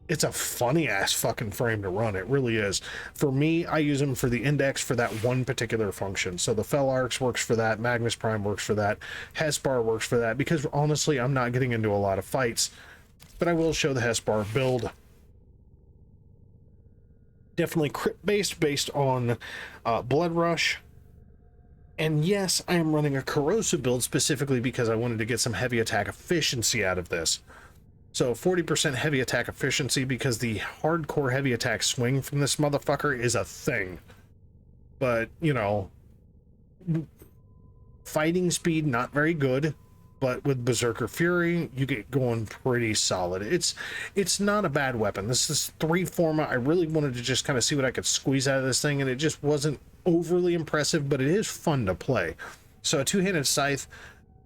It's a funny ass fucking frame to run. It really is. For me, I use him for the index for that one particular function. So the Fel Arcs works for that, Magnus Prime works for that, Hespar works for that, because honestly, I'm not getting into a lot of fights, but I will show the Hespar build. Definitely crit based on Blood Rush. And yes, I am running a corrosive build specifically because I wanted to get some heavy attack efficiency out of this. So 40% heavy attack efficiency, because the hardcore heavy attack swing from this motherfucker is a thing. But, you know, fighting speed, not very good. But with Berserker Fury, you get going pretty solid. It's not a bad weapon. This is 3 forma. I really wanted to just kind of see what I could squeeze out of this thing, and it just wasn't overly impressive, but it is fun to play. So a 2-handed scythe,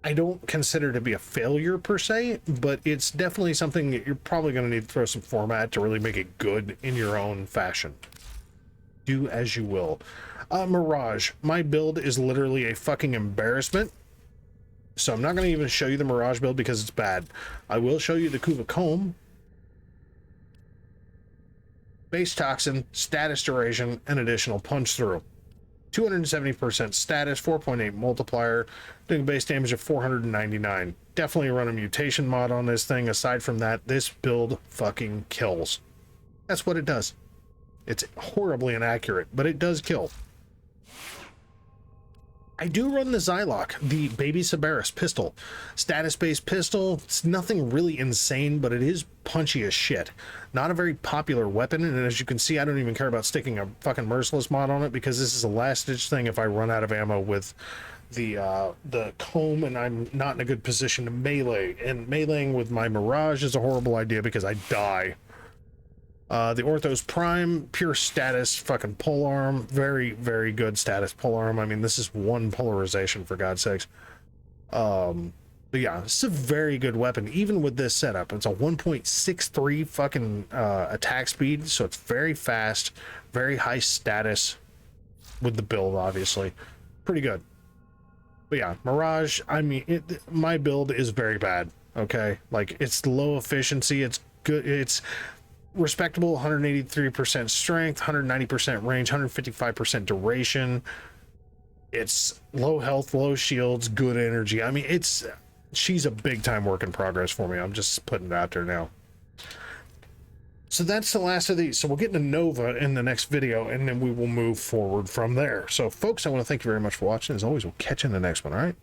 I don't consider to be a failure per se, but it's definitely something that you're probably going to need to throw some format to really make it good in your own fashion. Do as you will. Mirage. My build is literally a fucking embarrassment. So I'm not going to even show you the Mirage build because it's bad. I will show you the Kuva Comb, base toxin, status duration, and additional punch through. 270% status, 4.8 multiplier, doing base damage of 499. Definitely run a mutation mod on this thing. Aside from that, this build fucking kills. That's what it does. It's horribly inaccurate, but it does kill. I do run the Zylock, the Baby Cerberus pistol. Status-based pistol. It's nothing really insane, but it is punchy as shit. Not a very popular weapon, and as you can see, I don't even care about sticking a fucking Merciless mod on it, because this is a last-ditch thing if I run out of ammo with the comb and I'm not in a good position to melee. And meleeing with my Mirage is a horrible idea because I die. The Orthos Prime, pure status fucking polearm, very, very good status polearm. I mean, this is 1 polarization, for God's sakes. But yeah, it's a very good weapon, even with this setup. It's a 1.63 fucking attack speed, so it's very fast, very high status with the build, obviously. Pretty good. But yeah, Mirage, I mean, my build is very bad, okay? Like, it's low efficiency, it's good, it's respectable, 183% strength, 190% range, 155% duration. It's low health, low shields, good energy. I mean, she's a big time work in progress for me. I'm just putting it out there now. So that's the last of these. So we'll get into Nova in the next video, and then we will move forward from there. So folks, I want to thank you very much for watching. As always, we'll catch you in the next one, all right?